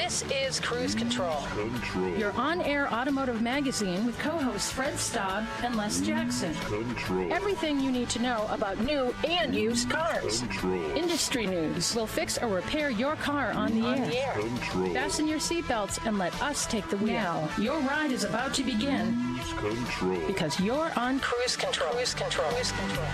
This is Cruise Control. Your on-air automotive magazine with co-hosts Fred Staub and Les Jackson. Everything you need to know about new and used cars. Industry news. We'll fix or repair your car on the air. Fasten your seatbelts and let us take the wheel. Now, your ride is about to begin. Because you're on Cruise Control. Cruise Control. Cruise Control.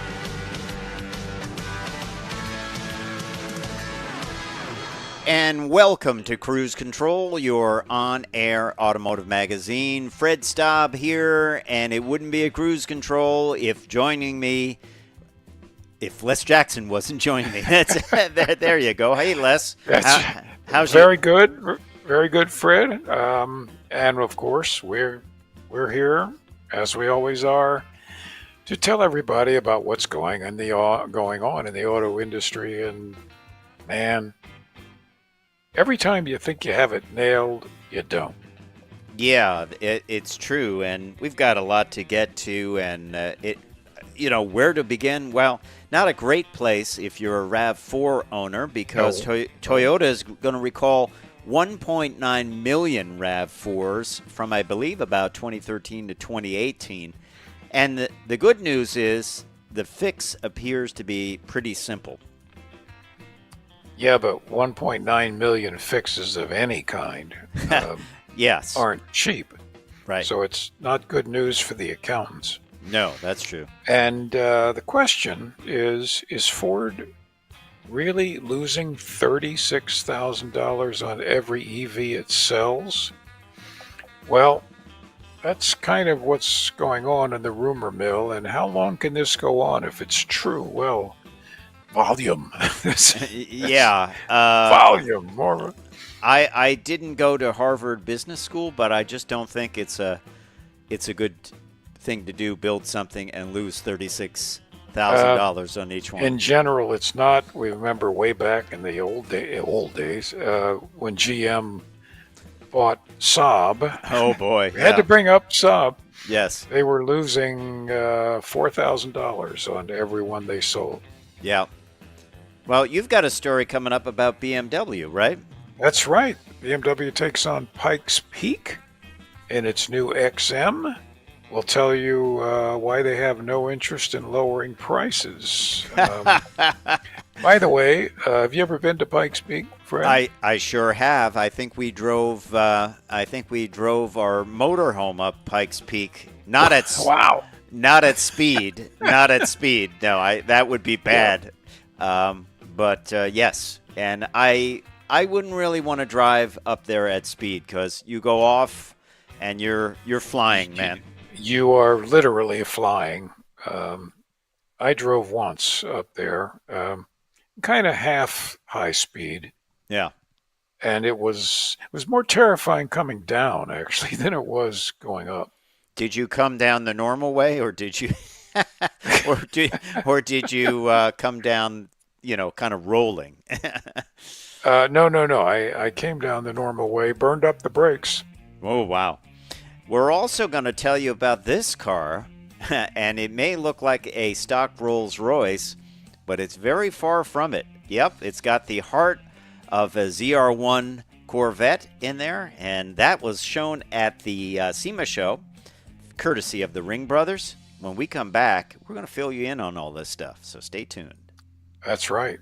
And welcome to Cruise Control, your on-air automotive magazine. Fred Staub here, and it wouldn't be a Cruise Control if Les Jackson wasn't joining me. There you go. Hey, Les. How's very good, Fred. And of course, we're here as we always are to tell everybody about what's going on in the auto industry. And man, every time you think you have it nailed, you don't. Yeah, it's true, and we've got a lot to get to, and where to begin? Well, not a great place if you're a RAV4 owner, because Toyota is going to recall 1.9 million RAV4s from, I believe, about 2013 to 2018. And the good news is the fix appears to be pretty simple. Yeah, but 1.9 million fixes of any kind yes, aren't cheap. Right. So it's not good news for the accountants. No, that's true. And the question is Ford really losing $36,000 on every EV it sells? Well, that's kind of what's going on in the rumor mill. And how long can this go on if it's true? Well, volume. Yeah. Volume. More. I didn't go to Harvard Business School, but I just don't think it's a good thing to do, build something and lose $36,000 on each one. In general, it's not. We remember way back in the old days when GM bought Saab. Oh boy. We had to bring up Saab. Yes. They were losing $4,000 on every one they sold. Yeah. Well, you've got a story coming up about BMW, right? That's right. BMW takes on Pikes Peak in its new XM. We'll tell you why they have no interest in lowering prices. By the way, have you ever been to Pikes Peak, Fred? I sure have. I think we drove our motorhome up Pikes Peak. Not at wow. Not at speed. Not at speed. No, that would be bad. Yeah. But yes, and I wouldn't really want to drive up there at speed because you go off and you're flying, man. You are literally flying. I drove once up there, kind of half high speed. Yeah. And it was more terrifying coming down actually than it was going up. Did you come down the normal way, or did you, or did you come down, kind of rolling? No. I came down the normal way, burned up the brakes. Oh, wow. We're also going to tell you about this car, and it may look like a stock Rolls-Royce, but it's very far from it. Yep, it's got the heart of a ZR1 Corvette in there, and that was shown at the SEMA show, courtesy of the Ring Brothers. When we come back, we're going to fill you in on all this stuff, so stay tuned. That's right.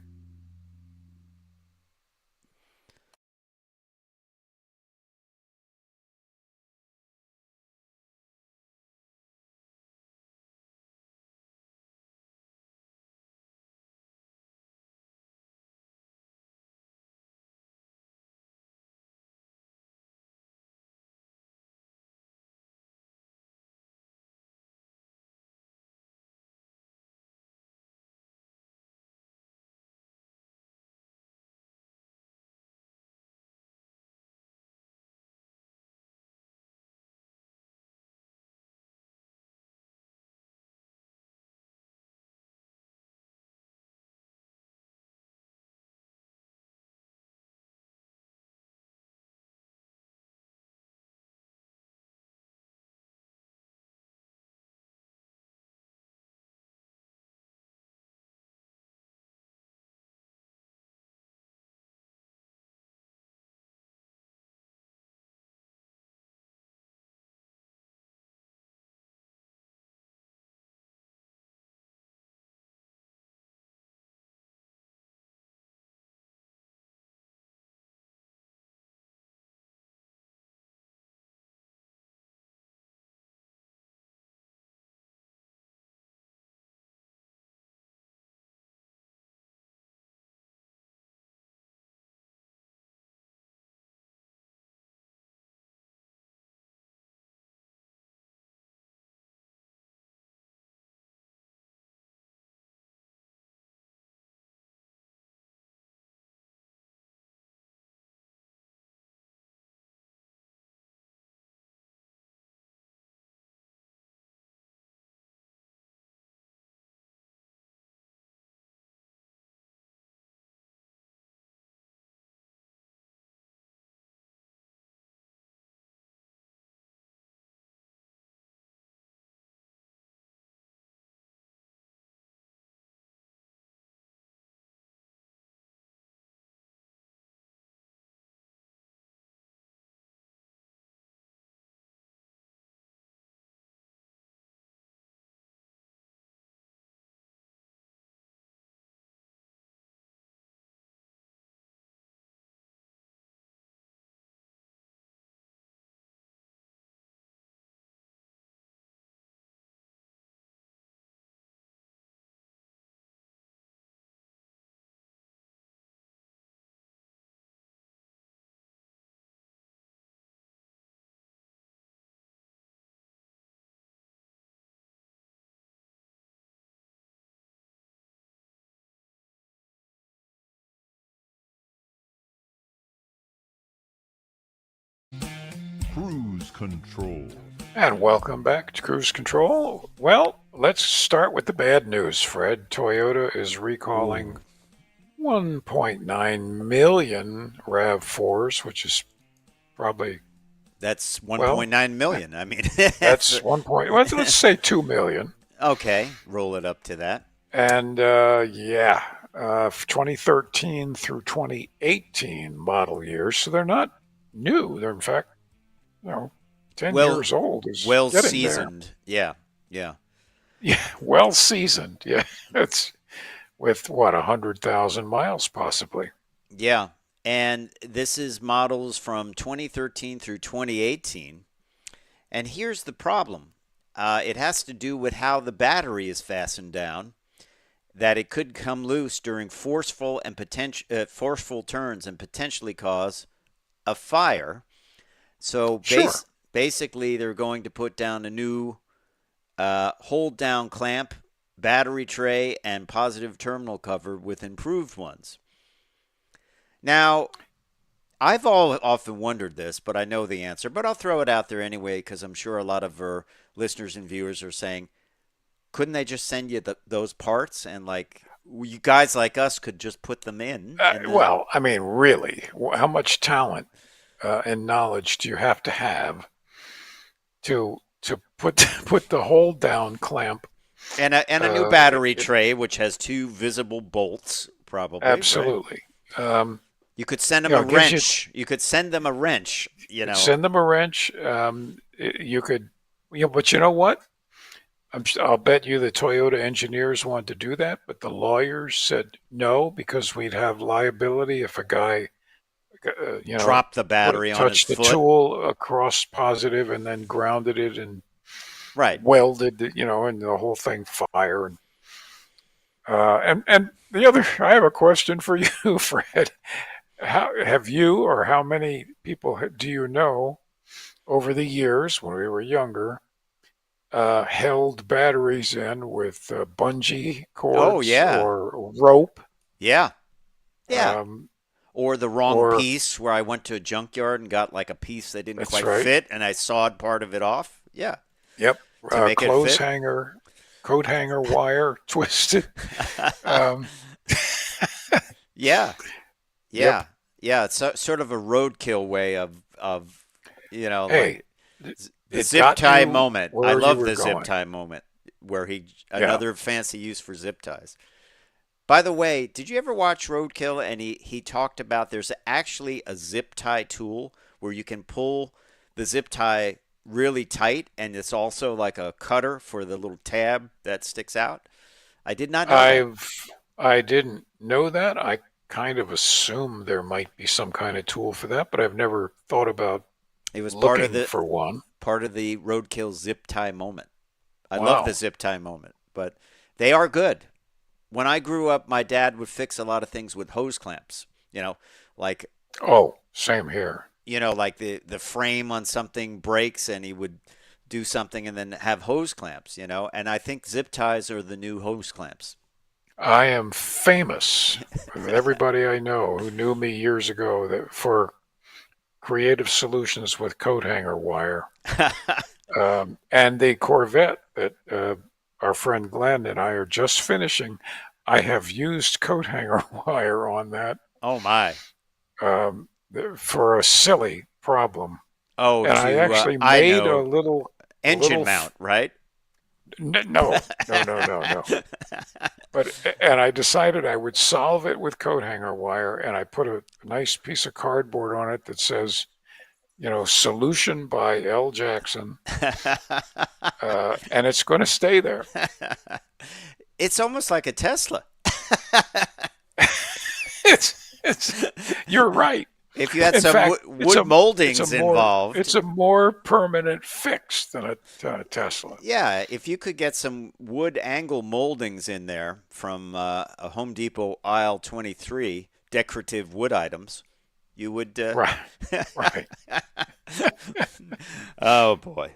Cruise Control. And welcome back to Cruise Control. Well, let's start with the bad news, Fred. Toyota is recalling 1.9 million RAV4s, which is probably... That's 1.9 million. I mean, that's 1 point... Let's say 2 million. Okay, roll it up to that. And, 2013 through 2018 model years. So they're not new. They're, in fact, 10 years old is well getting seasoned. There. Yeah. Yeah, well seasoned. Yeah, it's with 100,000 miles possibly. Yeah, and this is models from 2013 through 2018. And here's the problem: it has to do with how the battery is fastened down. That it could come loose during forceful turns and potentially cause a fire. So basically, they're going to put down a new hold-down clamp, battery tray, and positive terminal cover with improved ones. Now, I've often wondered this, but I know the answer. But I'll throw it out there anyway because I'm sure a lot of our listeners and viewers are saying, couldn't they just send you those parts and you guys like us could just put them in? Well, I mean, really, how much talent and knowledge do you have to put the hold down clamp and a new battery tray which has 2 visible bolts probably? Absolutely. Right? You could send them a wrench. You could send them a wrench. Send them a wrench. You could, but you know what? I'll bet you the Toyota engineers wanted to do that, but the lawyers said no because we'd have liability if a guy, dropped the battery on his foot, touched the tool across positive and then grounded it and welded, and the whole thing fire. And the other, I have a question for you, Fred. How many people do you know over the years when we were younger held batteries in with bungee cords or rope? Yeah. Or the wrong piece where I went to a junkyard and got a piece that didn't quite fit and I sawed part of it off. Yeah. Yep. Clothes hanger, coat hanger wire twisted. Yeah. It's sort of a roadkill way of hey, the zip tie moment. I love the zip tie moment where another fancy use for zip ties. By the way, did you ever watch Roadkill? And he talked about there's actually a zip tie tool where you can pull the zip tie really tight, and it's also like a cutter for the little tab that sticks out. I did not know I didn't know that. I kind of assumed there might be some kind of tool for that, but I've never thought about looking for one. Part of the Roadkill zip tie moment. I love the zip tie moment, but they are good. When I grew up, my dad would fix a lot of things with hose clamps, same here. Like the frame on something breaks and he would do something and then have hose clamps, and I think zip ties are the new hose clamps. I am famous with everybody I know who knew me years ago for creative solutions with coat hanger wire. And the Corvette that our friend Glenn and I are just finishing, I have used coat hanger wire on that. Oh, my. For a silly problem. Oh, and I actually made a little engine mount, right? No. And I decided I would solve it with coat hanger wire, and I put a nice piece of cardboard on it that says, solution by L. Jackson, and it's going to stay there. It's almost like a Tesla. You're right. If you had wood moldings involved. It's a more permanent fix than a Tesla. Yeah, if you could get some wood angle moldings in there from a Home Depot aisle 23, decorative wood items, you would... Right. Oh, boy.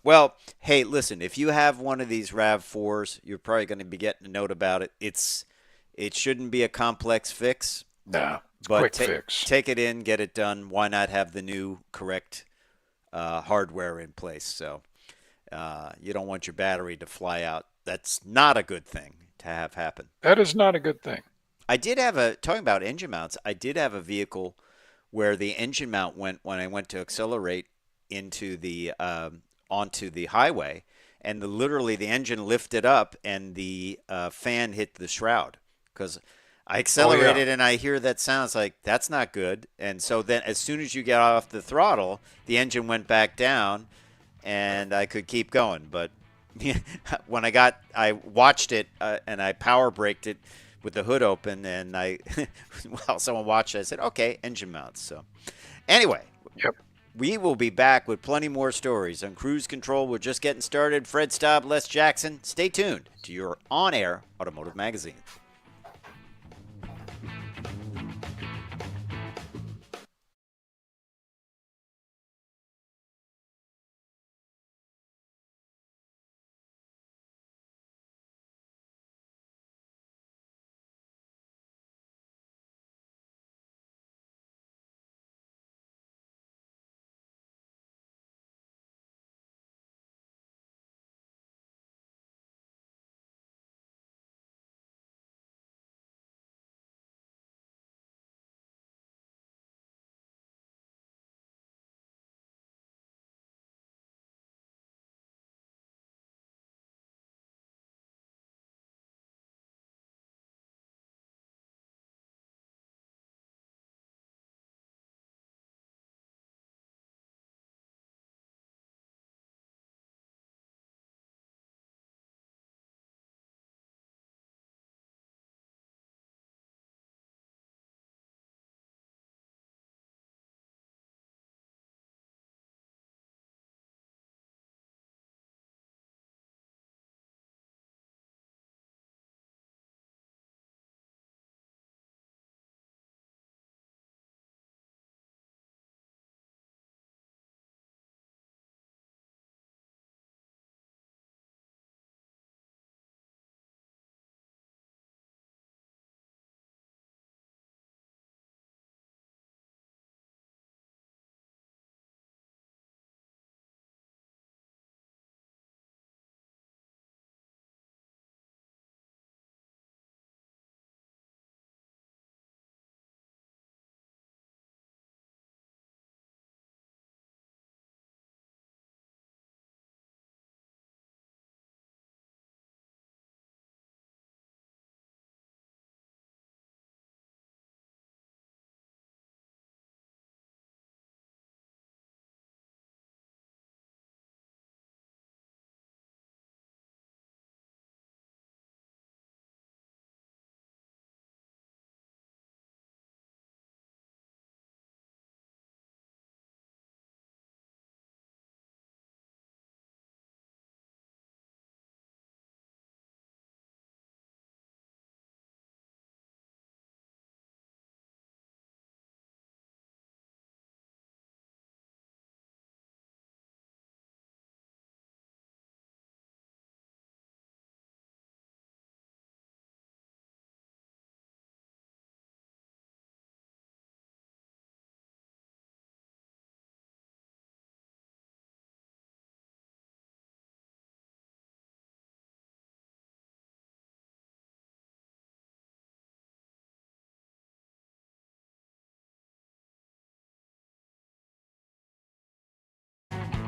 Well, hey, listen, if you have one of these RAV4s, you're probably going to be getting a note about it. It shouldn't be a complex fix. No. But quick fix. Take it in, get it done. Why not have the new correct hardware in place. So you don't want your battery to fly out. That's not a good thing to have happen. That is not a good thing. I did have talking about engine mounts, I did have a vehicle where the engine mount went when I went to accelerate into the onto the highway, and literally the engine lifted up and the fan hit the shroud because I accelerated and I hear that sounds like that's not good. And so then as soon as you get off the throttle, the engine went back down and I could keep going. But when I watched it and I power braked it with the hood open, and while someone watched it, I said, okay, engine mounts. So anyway, yep. We will be back with plenty more stories on Cruise Control. We're just getting started. Fred Staub, Les Jackson. Stay tuned to your on-air automotive magazine.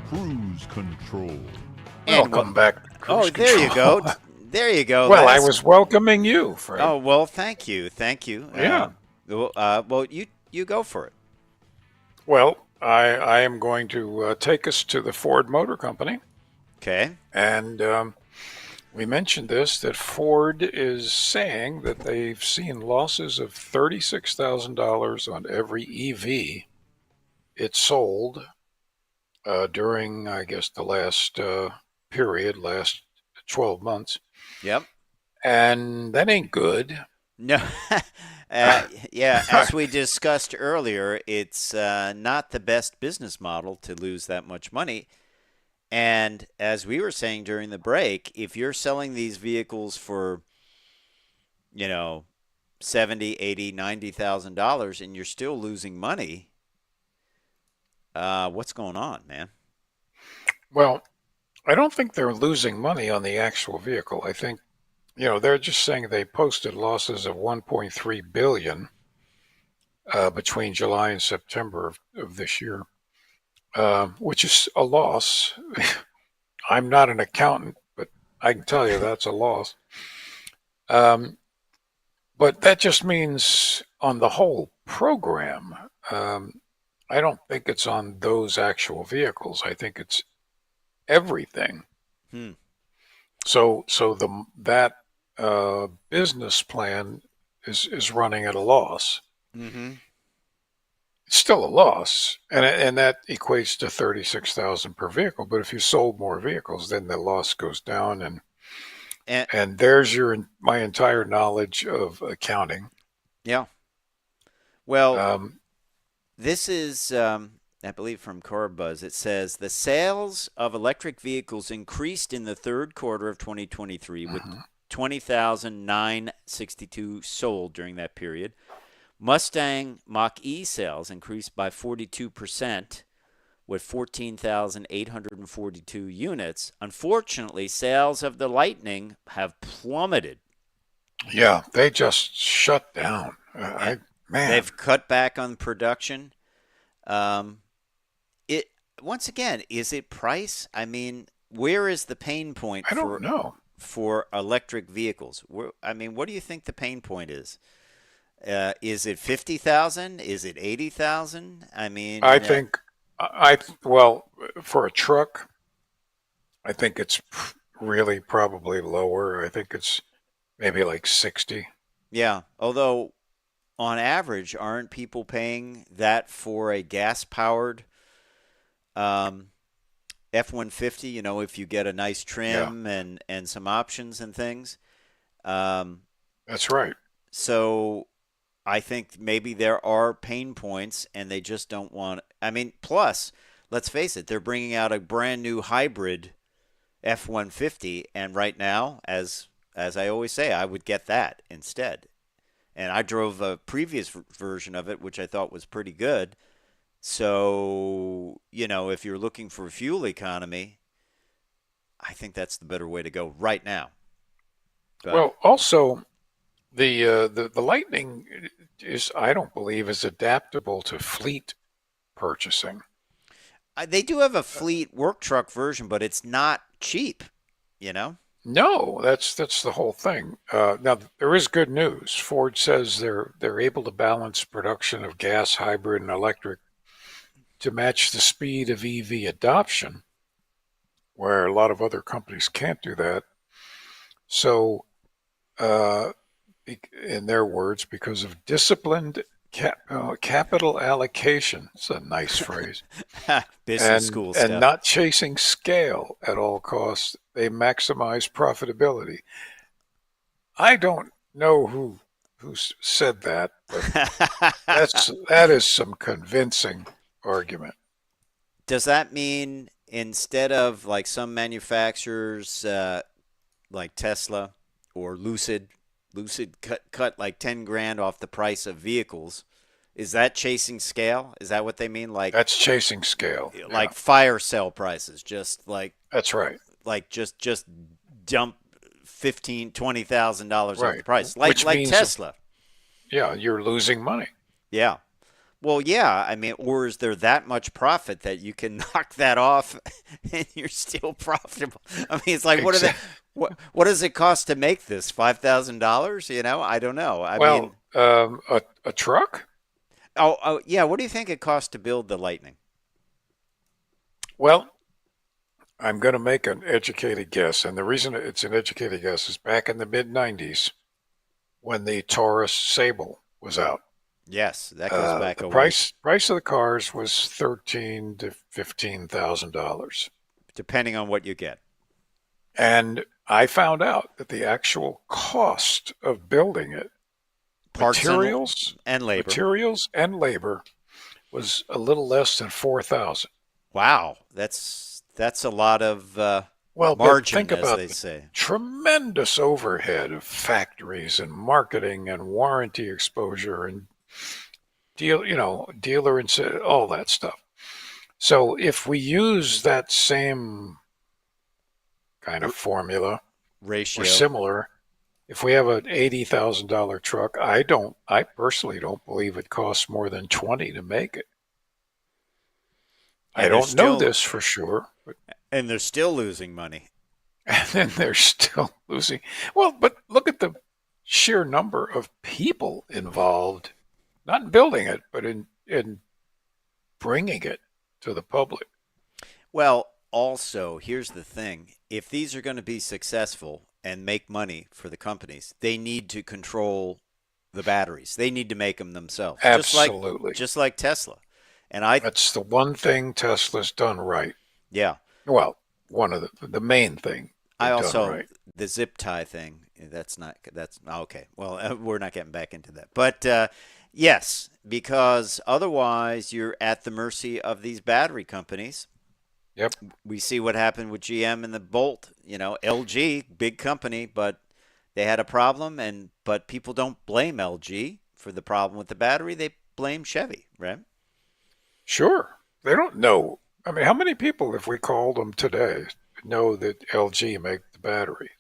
Cruise Control. Welcome back to Cruise there you Control. go. There you go. Well, I was welcoming you, Fred. Oh, well, thank you. Thank you. Yeah. Well, you go for it. Well, I am going to take us to the Ford Motor Company. Okay. And we mentioned this, that Ford is saying that they've seen losses of $36,000 on every EV it sold during, I guess, the last last 12 months. Yep. And that ain't good. No. Yeah, as we discussed earlier, it's not the best business model to lose that much money. And as we were saying during the break, if you're selling these vehicles for, $70, $80, $90,000 and you're still losing money, what's going on, man? Well, I don't think they're losing money on the actual vehicle. I think, they're just saying they posted losses of 1.3 billion between July and September of this year, which is a loss. I'm not an accountant, but I can tell you that's a loss. Um, but that just means on the whole program, I don't think it's on those actual vehicles. I think it's everything. Hmm. So that business plan is running at a loss. Mm-hmm. It's still a loss, and that equates to 36,000 per vehicle. But if you sold more vehicles, then the loss goes down, And and there's my entire knowledge of accounting. yeah, well, Um, this is, I believe, from Corbuzz. It says the sales of electric vehicles increased in the third quarter of 2023 with mhm. 20,962 sold during that period. Mustang Mach-E sales increased by 42% with 14,842 units. Unfortunately, sales of the Lightning have plummeted. Yeah, they just shut down. Man, They've cut back on production. Um, it once again, is it price? I mean, where is the pain point I don't know. for electric vehicles? I mean, what do you think the pain point is? Is it 50,000? Is it 80,000? I I mean, think well, for a truck, I think it's really probably lower. I think it's maybe like 60. yeah. Although on average, aren't people paying that for a gas-powered um, F-150? You know, if you get a nice Yeah, trim and some options and things. Um, that's right. so I think maybe there are pain points, and they just don't want. I mean, plus, let's face it, they're bringing out a brand new hybrid F-150, and right now, as I always say, I would get that instead. And I drove a previous version of it, which I thought was pretty good. So, you know, if you're looking for fuel economy, I think that's the better way to go right now. But Well, also the Lightning is, I don't believe, is adaptable to fleet purchasing. they do have a fleet work truck version, but it's not cheap, you know? No, that's the whole thing. Now there is good news. Ford says they're able to balance production of gas, hybrid, and electric to match the speed of EV adoption, where a lot of other companies can't do that. So, uh, in their words, because of disciplined capital allocation, it's a nice phrase, Business and school and stuff. not chasing scale at all costs, they maximize profitability. I don't know who said that, but that is some convincing argument. Does that mean instead of like some manufacturers like Tesla or Lucid cut like 10 grand off the price of vehicles, is that chasing scale? Is that what they mean? That's chasing scale. Yeah, Like fire sale prices, just that's right. just dump 15, $20,000 off Right. the price, Which like means, Tesla. yeah, you're losing money. Yeah. Well, yeah. I mean, or is there that much profit that you can knock that off and you're still profitable? I mean, it's like Exactly. what does it cost to make this? $5,000? You know, I don't know. I mean, Well, a truck? oh yeah. What do you think it costs to build the Lightning? Well, I'm going to make an educated guess, and the reason it's an educated guess is back in the mid '90s when the Taurus Sable was out. Yes, that goes back The a ways, price of the cars was $13,000 to $15,000, depending on what you get. and I found out that the actual cost of building it, Parts materials, and labor. materials and labor, was a little less than 4,000. Wow, that's a lot of Well, but margin, think as about they the say. tremendous overhead of factories and marketing and warranty exposure and dealer and all that stuff. So if we use that same kind of formula or Ratio. similar, if we have an $80,000 truck, I personally don't believe it costs more than 20 to make it. I And they're don't know still this for sure, but and they're still losing money. and then they're still losing. Well, but look at the sheer number of people involved, not in building it, but in bringing it to the public. Well, also, here's the thing. If these are going to be successful and make money for the companies, they need to control the batteries. They need to make them themselves. Absolutely. Just like Tesla. And I That's the one thing Tesla's done right. yeah, Well, one of the main thing I they've done also right. the zip tie thing. That's okay. Well, we're not getting back into that. But yes, because otherwise you're at the mercy of these battery companies. Yep. We see what happened with GM and the Bolt. LG, big company, but they had a problem, but people don't blame LG for the problem with the battery. They blame Chevy, right? Sure. They don't know. I mean, how many people, if we called them today, know that LG make the battery?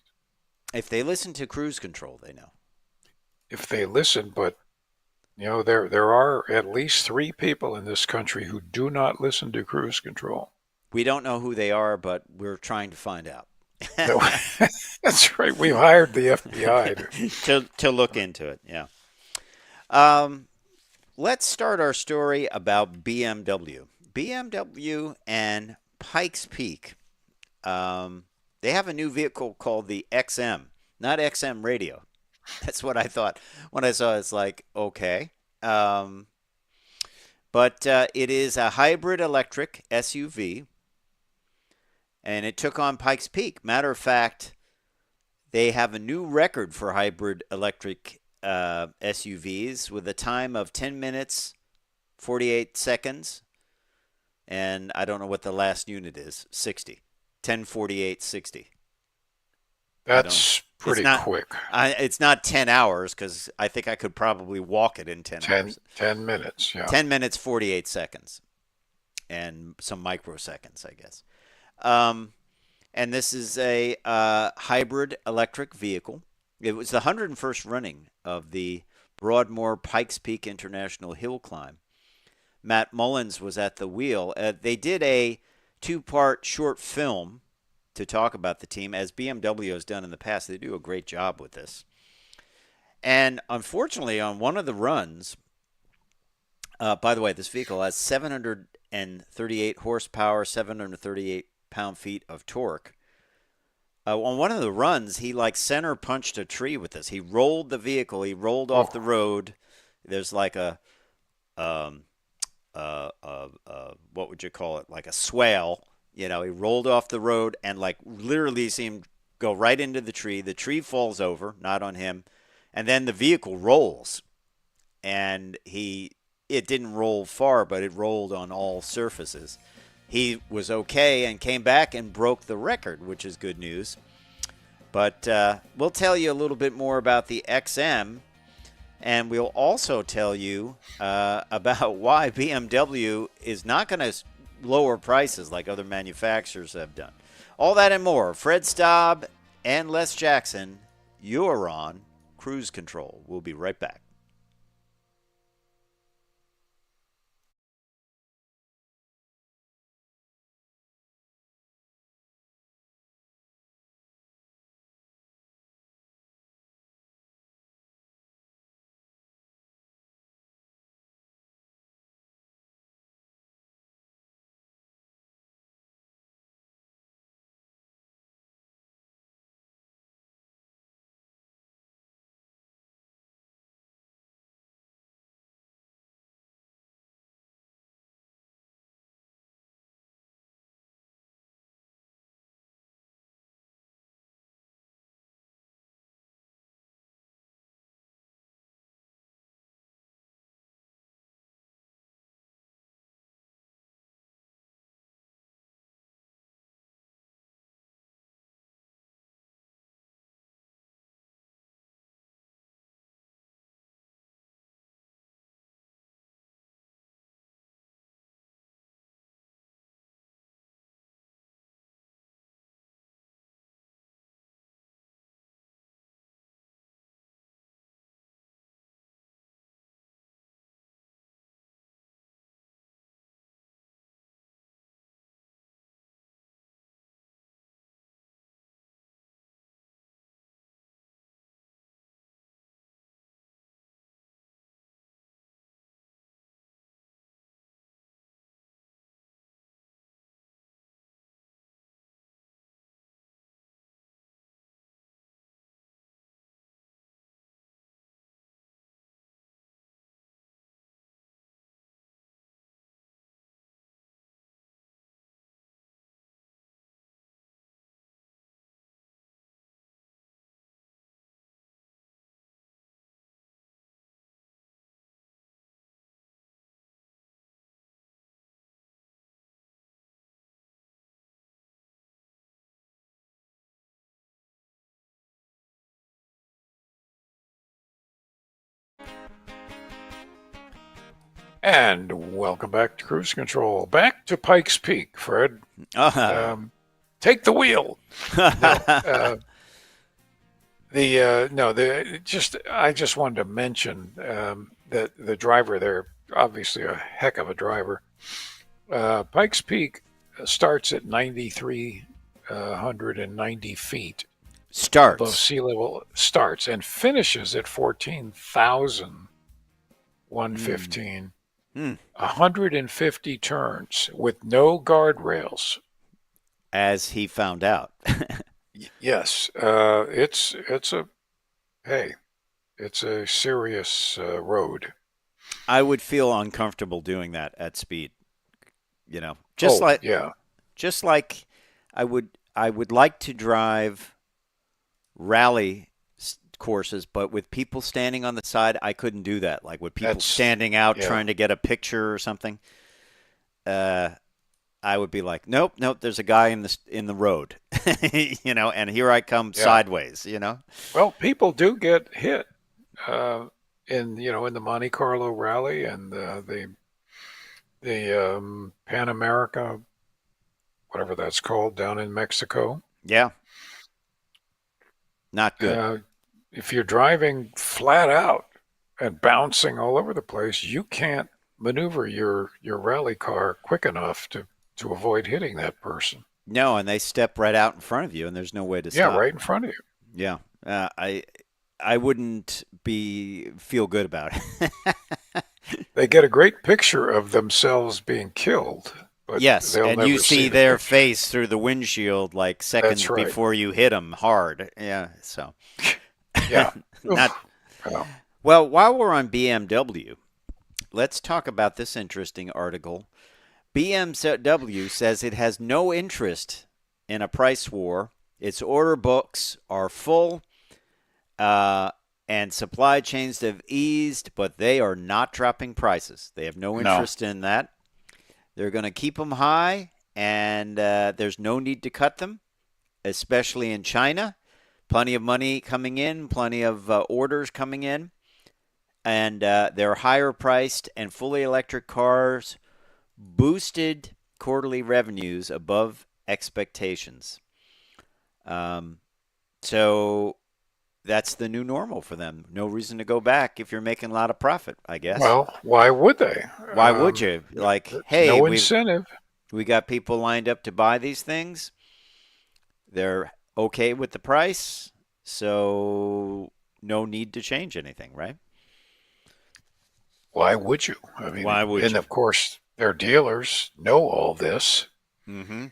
If they listen to cruise control, they know. If they listen, but there are at least three people in this country who do not listen to cruise control. We don't know who they are, but we're trying to find out. No, that's right. We've hired the FBI to look into it. Yeah. Um, let's start our story about BMW. BMW and Pikes Peak. They have a new vehicle called the XM, not XM Radio. That's what I thought when I saw it. It's like, okay. But it is a hybrid electric SUV, and it took on Pikes Peak. Matter of fact, they have a new record for hybrid electric SUVs with a time of 10 minutes, 48 seconds, and I don't know what the last unit is, 60. 10:48 60. That's pretty quick. It's not 10 hours because I think I could probably walk it in 10 hours. 10 minutes, yeah. 10 minutes, 48 seconds, and some microseconds, I guess. And this is a hybrid electric vehicle. It was the 101st running of the Broadmoor Pikes Peak International Hill Climb. Matt Mullins was at the wheel. They did a two-part short film to talk about the team, as BMW has done in the past. They do a great job with this. And unfortunately, on one of the runs, by the way, this vehicle has 738 horsepower, 738 pound-feet of torque. On one of the runs, he center punched a tree with this. He rolled the vehicle. He rolled off the road. There's like a what would you call it? Like a swale. He rolled off the road and literally seemed go right into the tree. The tree falls over, not on him, and then the vehicle rolls. And it didn't roll far, but it rolled on all surfaces. He was okay and came back and broke the record, which is good news. But we'll tell you a little bit more about the XM, and we'll also tell you about why BMW is not going to lower prices like other manufacturers have done. All that and more. Fred Staub and Les Jackson, you're on Cruise Control. We'll be right back. And welcome back to Cruise Control. Back to Pikes Peak, Fred. Uh-huh. Take the wheel. No, I just wanted to mention that the driver there, obviously a heck of a driver. Pikes Peak starts at 9,390 feet above Starts. sea level, starts and finishes at 14,115. 150 turns with no guardrails. As he found out. Yes, it's a serious road. I would feel uncomfortable doing that at speed. Just like I would like to drive rally courses, but with people standing on the side, I couldn't do that. Like with people standing out trying to get a picture or something, I would be like, nope, there's a guy in the road, and here I come sideways, Well, people do get hit in the Monte Carlo rally and the Pan America, whatever that's called, down in Mexico. Yeah. Not good. If you're driving flat out and bouncing all over the place, you can't maneuver your rally car quick enough to avoid hitting that person. No, and they step right out in front of you, and there's no way to stop. Yeah, right in front of you. Yeah. I wouldn't feel good about it. They get a great picture of themselves being killed. But yes, and you see their picture. face through the windshield like seconds before you hit them hard. Yeah, so. Yeah. Well, while we're on BMW, let's talk about this interesting article. BMW says it has no interest in a price war. Its order books are full, and supply chains have eased, but they are not dropping prices. They have no interest in that. They're going to keep them high, and there's no need to cut them, especially in China. Plenty of money coming in, plenty of orders coming in, and they're higher priced, and fully electric cars boosted quarterly revenues above expectations. So that's the new normal for them. No reason to go back if you're making a lot of profit, I guess. Well, why would they? Why would you? Like, hey, no incentive. We got people lined up to buy these things. They're okay with the price, so no need to change anything, right? Why would you? I mean, why would you? And of course, their dealers know all this. Mm-hmm.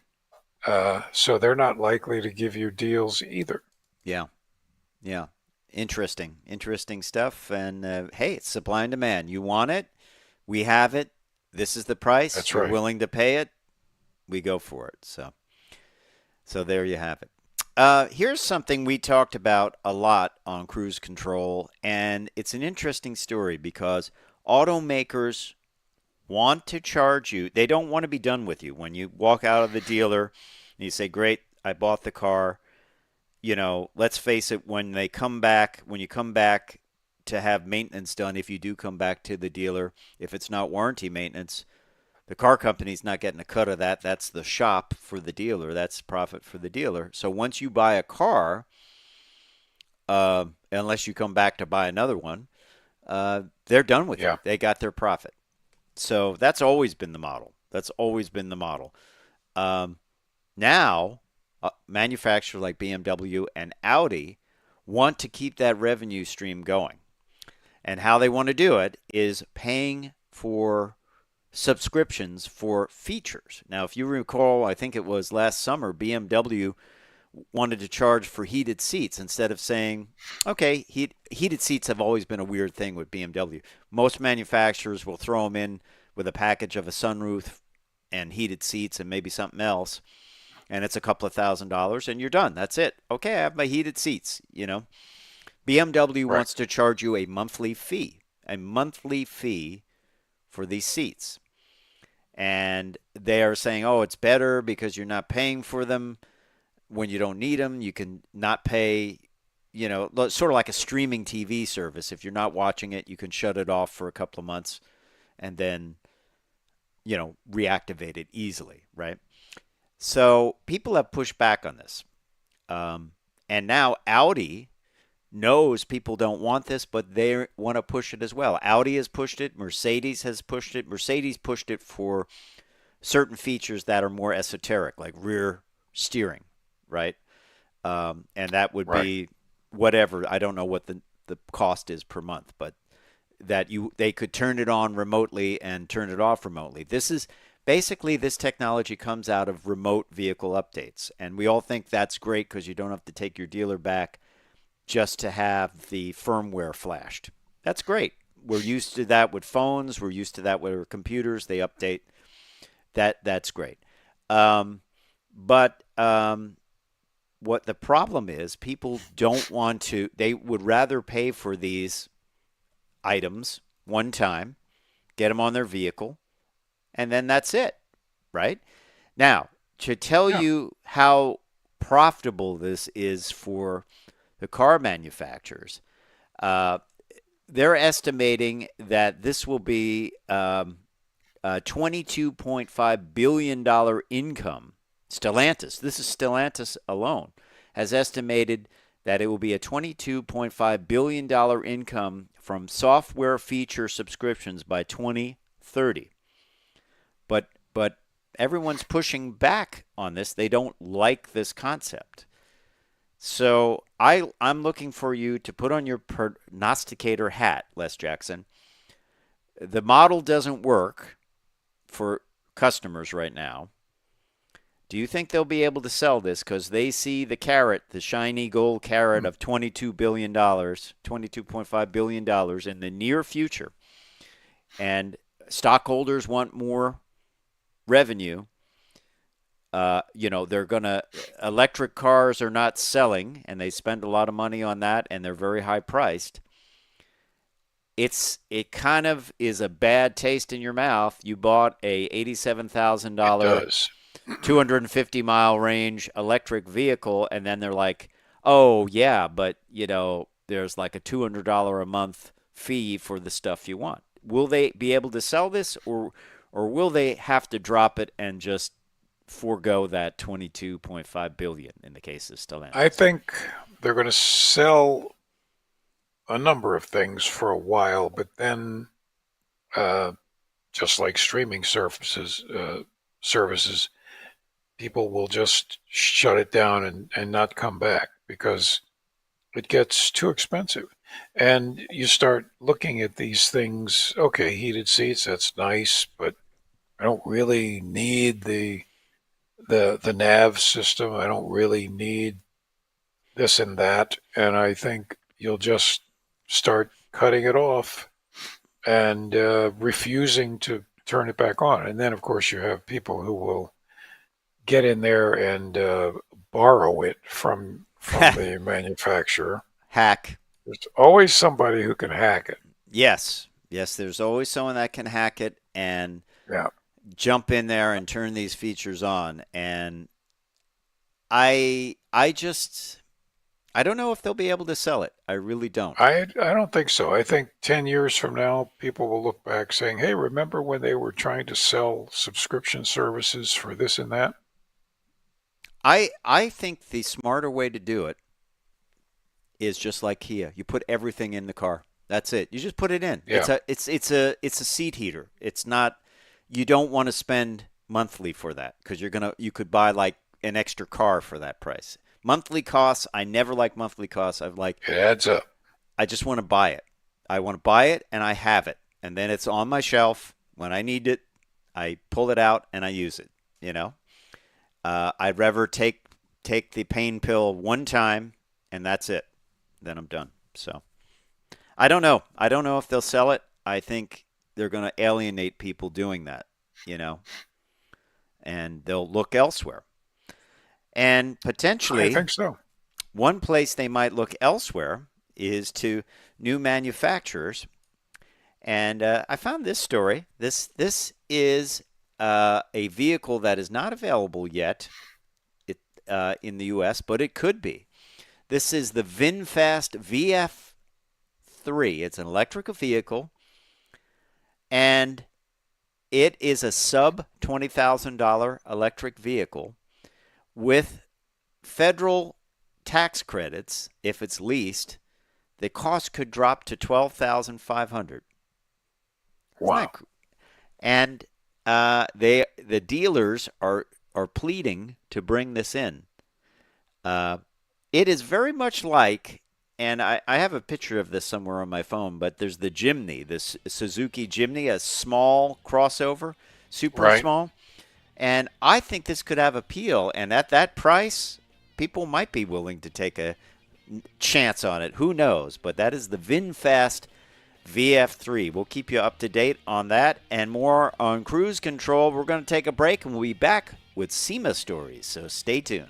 So they're not likely to give you deals either. Yeah. Yeah. Interesting stuff. And hey, it's supply and demand. You want it. We have it. This is the price. That's You're right. willing to pay it. We go for it. So there you have it. Here's something we talked about a lot on Cruise Control, and it's an interesting story because automakers want to charge you. They don't want to be done with you. When you walk out of the dealer and you say, great, I bought the car. Let's face it, when you come back to have maintenance done, if you do come back to the dealer, if it's not warranty maintenance, the car company's not getting a cut of that. That's the shop for the dealer. That's profit for the dealer. So once you buy a car, unless you come back to buy another one, they're done with it. They got their profit. So that's always been the model. Now, manufacturers like BMW and Audi want to keep that revenue stream going. And how they want to do it is paying for subscriptions for features. Now, if you recall, I think it was last summer, BMW wanted to charge for heated seats instead of saying, okay, heated seats have always been a weird thing with BMW. Most manufacturers will throw them in with a package of a sunroof and heated seats and maybe something else, and it's a couple of $1,000s, and you're done. That's it. Okay, I have my heated seats, BMW wants to charge you a monthly fee for these seats. And they are saying, oh, it's better because you're not paying for them when you don't need them. You can not pay, sort of like a streaming TV service. If you're not watching it, you can shut it off for a couple of months and then, reactivate it easily, right? So people have pushed back on this. And now Audi knows people don't want this, but they want to push it as well. Audi has pushed it. Mercedes has pushed it. Mercedes pushed it for certain features that are more esoteric, like rear steering, right? And that would be whatever. I don't know what the cost is per month, but they could turn it on remotely and turn it off remotely. This is basically, this technology comes out of remote vehicle updates, and we all think that's great because you don't have to take your dealer back just to have the firmware flashed. That's great. We're used to that with phones. We're used to that with our computers. They update. That's great. But what the problem is, people don't want to. They would rather pay for these items one time, get them on their vehicle, and then that's it, right? Now, to tell you how profitable this is for the car manufacturers, they're estimating that this will be a $22.5 billion income. Stellantis, this is Stellantis alone, has estimated that it will be a $22.5 billion income from software feature subscriptions by 2030. But everyone's pushing back on this. They don't like this concept. So I'm looking for you to put on your prognosticator hat, Les Jackson. The model doesn't work for customers right now. Do you think they'll be able to sell this because they see the carrot, the shiny gold carrot of $22 billion, $22.5 billion in the near future, and stockholders want more revenue? They're going to, electric cars are not selling, and they spend a lot of money on that, and they're very high priced. It kind of is a bad taste in your mouth. You bought a $87,000 250-mile range electric vehicle, and then they're like, oh yeah, but there's like a $200 a month fee for the stuff you want. Will they be able to sell this, or will they have to drop it and just forego that $22.5 billion in the case of Stellantis? I think they're going to sell a number of things for a while, but then, just like streaming services, people will just shut it down and not come back because it gets too expensive. And you start looking at these things. Okay, heated seats, that's nice, but I don't really need the nav system. I don't really need this and that. And I think you'll just start cutting it off and refusing to turn it back on. And then, of course, you have people who will get in there and borrow it from the manufacturer. Hack. There's always somebody who can hack it. Yes, there's always someone that can hack it and jump in there and turn these features on. And I don't know if they'll be able to sell it. I really don't. I don't think so. I think 10 years from now, people will look back saying, hey, remember when they were trying to sell subscription services for this and that? I think the smarter way to do it is just like Kia. You put everything in the car. That's it. You just put it in. Yeah. It's a seat heater. It's not. You don't want to spend monthly for that because you could buy like an extra car for that price. Monthly costs. I never like monthly costs. It adds up. I just want to buy it. I want to buy it and I have it, and then it's on my shelf when I need it. I pull it out and I use it. I'd rather take the pain pill one time and that's it. Then I'm done. So I don't know. I don't know if they'll sell it. I think they're going to alienate people doing that, and they'll look elsewhere. And potentially, I think so. One place they might look elsewhere is to new manufacturers. And I found this story. This is a vehicle that is not available yet in the U.S., but it could be. This is the VinFast VF3. It's an electric vehicle, And it is a sub $20,000 electric vehicle with federal tax credits. If it's leased, the cost could drop to $12,500. Wow. And the dealers are pleading to bring this in. It is very much like, and I have a picture of this somewhere on my phone, but there's the Jimny, this Suzuki Jimny, a small crossover, super small. And I think this could have appeal. And at that price, people might be willing to take a chance on it. Who knows? But that is the VinFast VF3. We'll keep you up to date on that and more on Cruise Control. We're going to take a break, and we'll be back with SEMA stories, so stay tuned.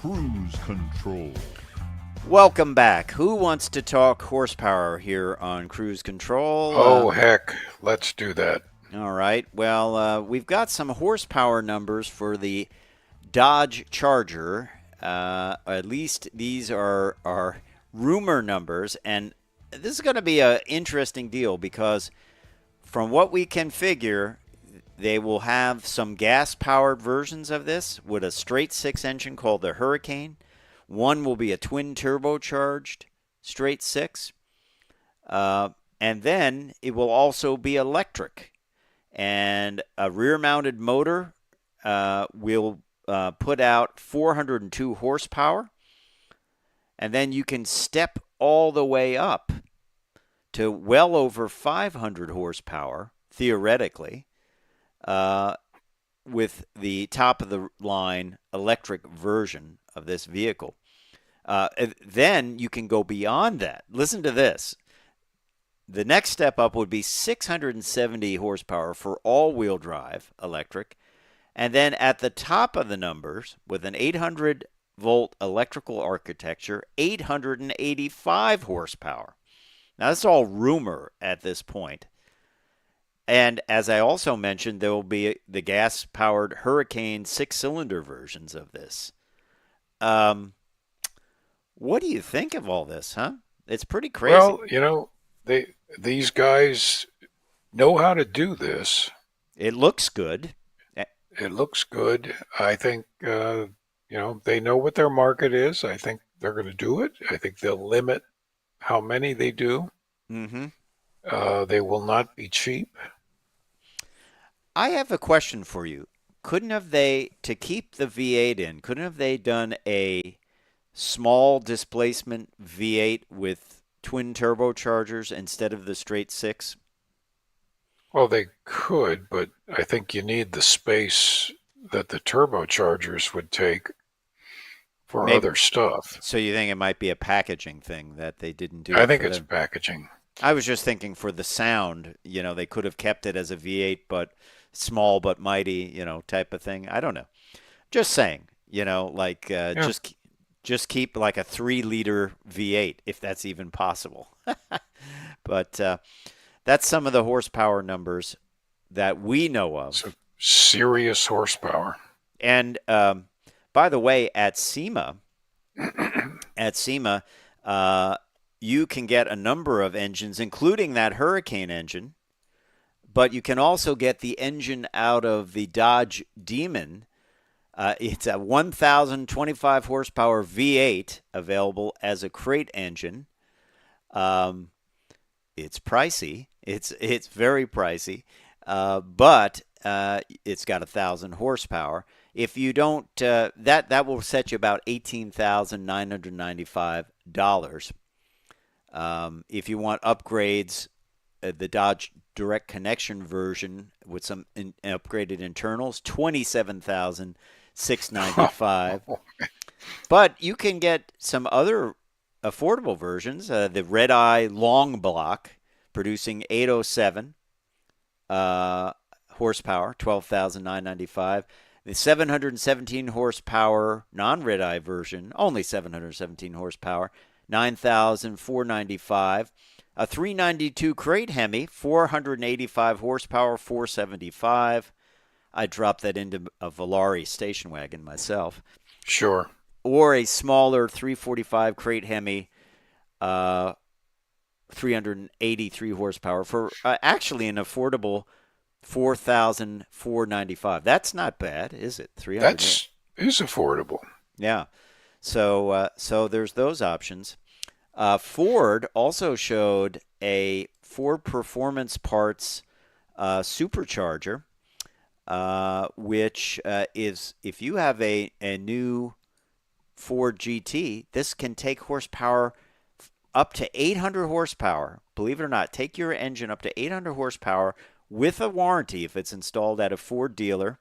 Cruise Control. Welcome back. Who wants to talk horsepower here on Cruise Control? Oh, heck. Let's do that. All right. Well, we've got some horsepower numbers for the Dodge Charger. At least these are rumor numbers, and this is going to be an interesting deal because from what we can figure, they will have some gas-powered versions of this with a straight six engine called the Hurricane. One will be a twin turbocharged straight six. And then it will also be electric. And a rear-mounted motor will put out 402 horsepower. And then you can step all the way up to well over 500 horsepower, theoretically, with the top-of-the-line electric version of this vehicle. Then you can go beyond that. Listen to this. The next step up would be 670 horsepower for all-wheel drive electric. And then at the top of the numbers, with an 800-volt electrical architecture, 885 horsepower. Now, that's all rumor at this point. And as I also mentioned, there will be the gas-powered Hurricane six-cylinder versions of this. What do you think of all this, huh? It's pretty crazy. Well, these guys know how to do this. It looks good. It looks good. I think, they know what their market is. I think they're going to do it. I think they'll limit how many they do. Mm-hmm. They will not be cheap. I have a question for you. To keep the V8 in, couldn't have they done a small displacement V8 with twin turbochargers instead of the straight six? Well, they could, but I think you need the space that the turbochargers would take for other stuff. So you think it might be a packaging thing that they didn't do? I think it's packaging. I was just thinking for the sound, they could have kept it as a V8, but small but mighty, type of thing. I don't know. Just saying, just keep like a 3-liter V8 if that's even possible. But that's some of the horsepower numbers that we know of. So serious horsepower. And by the way, at SEMA, you can get a number of engines, including that Hurricane engine, but you can also get the engine out of the Dodge Demon. It's a 1,025 horsepower V8 available as a crate engine. It's pricey. It's very pricey, but it's got 1,000 horsepower. If you don't, that will set you about $18,995. If you want upgrades, the Dodge Direct Connection version with some upgraded internals, $27,695. But you can get some other affordable versions. The Red Eye Long Block, producing 807 horsepower, $12,995. The 717 horsepower non-Red Eye version, only 717 horsepower, $9,495. A 392 crate Hemi, 485 horsepower, $475. I dropped that into a Volare station wagon myself. Sure. Or a smaller 345 crate Hemi, 383 horsepower for actually an affordable $4,495. That's not bad, is it? That is affordable. Yeah. So there's those options. Ford also showed a Ford Performance Parts supercharger, which is, if you have a new Ford GT, this can take horsepower up to 800 horsepower. Believe it or not, take your engine up to 800 horsepower with a warranty if it's installed at a Ford dealer.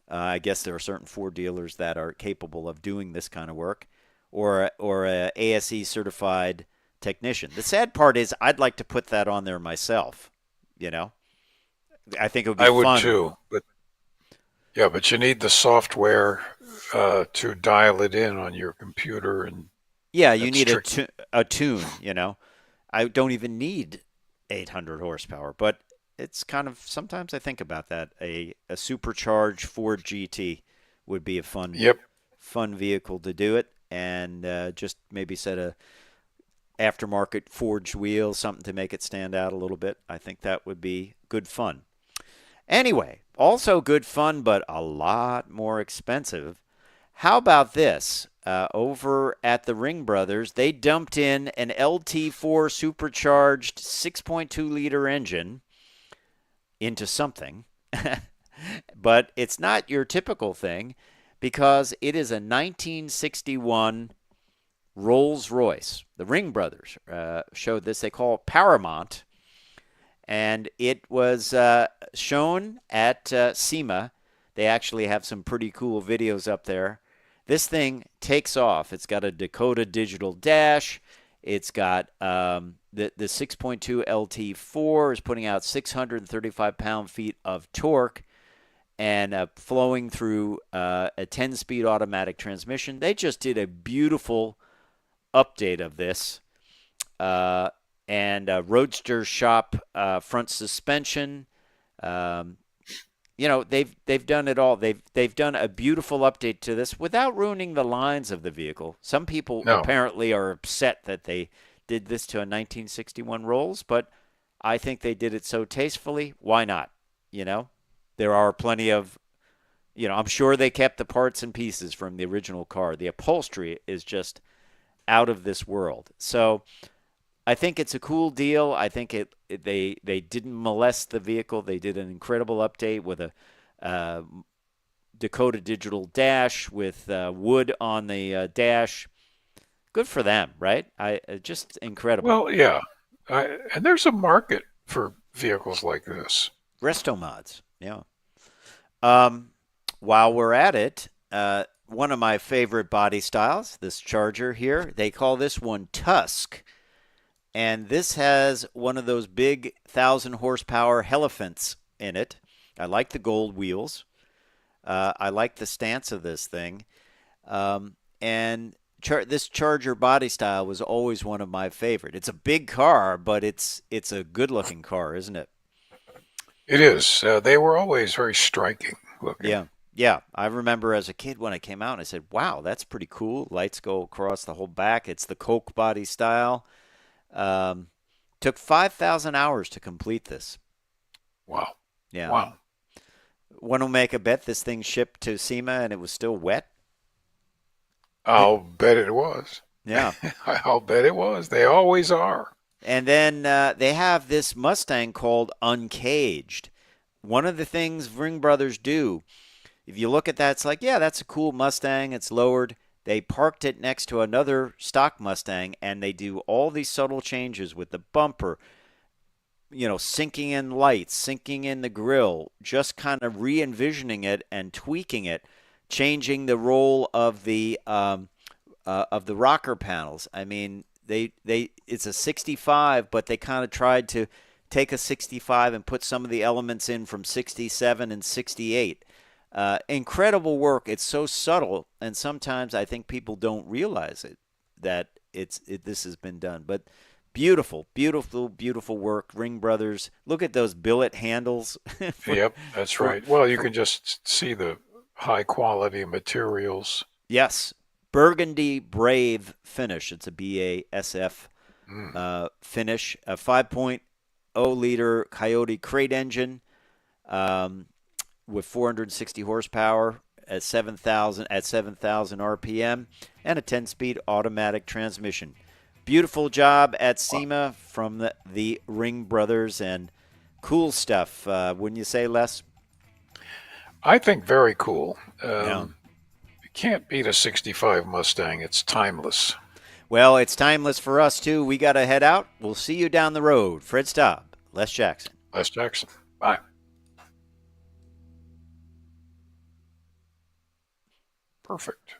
I guess there are certain Ford dealers that are capable of doing this kind of work, or a ASE certified technician. The sad part is I'd like to put that on there myself. I think it would be fun. I would too, but you need the software to dial it in on your computer, and you need a tune. I don't even need 800 horsepower, but it's kind of, sometimes I think about that. A supercharged Ford GT would be a Yep. fun vehicle to do it, and just maybe set a aftermarket forged wheel, something to make it stand out a little bit. I think that would be good fun. Anyway, also good fun, but a lot more expensive. How about this? Over at the Ring Brothers, they dumped in an LT4 supercharged 6.2-liter engine into something. But it's not your typical thing, because it is a 1961 Rolls-Royce. The Ring Brothers showed this. They call it Paramount. And it was shown at SEMA. They actually have some pretty cool videos up there. This thing takes off. It's got a Dakota digital dash. It's got the 6.2 LT4 is putting out 635 pound-feet of torque, and flowing through a 10-speed automatic transmission. They just did a beautiful update of this. And Roadster shop front suspension. They've done it all. They've done a beautiful update to this without ruining the lines of the vehicle. Some people apparently are upset that they did this to a 1961 Rolls, but I think they did it so tastefully. Why not? There are plenty of, I'm sure they kept the parts and pieces from the original car. The upholstery is just out of this world. So I think it's a cool deal. I think they didn't molest the vehicle. They did an incredible update with a Dakota digital dash with wood on the dash. Good for them, right? Just incredible. Well, yeah. And there's a market for vehicles like this. Resto mods, yeah. While we're at it, one of my favorite body styles, this Charger here, they call this one Tusk. And this has one of those big 1,000-horsepower Elephants in it. I like the gold wheels. I like the stance of this thing. And this Charger body style was always one of my favorite. It's a big car, but it's a good-looking car, isn't it? It is. They were always very striking looking. Yeah. I remember as a kid when it came out, I said, wow, that's pretty cool. Lights go across the whole back. It's the Coke body style. Took 5,000 hours to complete this. Wow. Yeah. Wow. Want to make a bet this thing shipped to SEMA and it was still wet? I'll bet it was. Yeah. I'll bet it was. They always are. And then they have this Mustang called Uncaged. One of the things Ring Brothers do, if you look at that, it's like, yeah, that's a cool Mustang. It's lowered. They parked it next to another stock Mustang, and they do all these subtle changes with the bumper, sinking in lights, sinking in the grill, just kind of re-envisioning it and tweaking it, changing the role of the rocker panels. I mean, it's a 65, but they kind of tried to take a 65 and put some of the elements in from 67 and 68. Incredible work. It's so subtle, and sometimes I think people don't realize that this has been done. But beautiful, beautiful, beautiful work. Ring Brothers. Look at those billet handles. Yep, that's right. Well, you can just see the high quality materials. Yes. Burgundy Brave finish. It's a BASF finish. A 5.0 liter Coyote crate engine. With 460 horsepower at 7,000 RPM and a 10-speed automatic transmission. Beautiful job at SEMA from the Ring Brothers, and cool stuff. Wouldn't you say, Les? I think very cool. Yeah. You can't beat a 65 Mustang. It's timeless. Well, it's timeless for us, too. We got to head out. We'll see you down the road. Fred Staub, Les Jackson. Les Jackson. Bye. Perfect.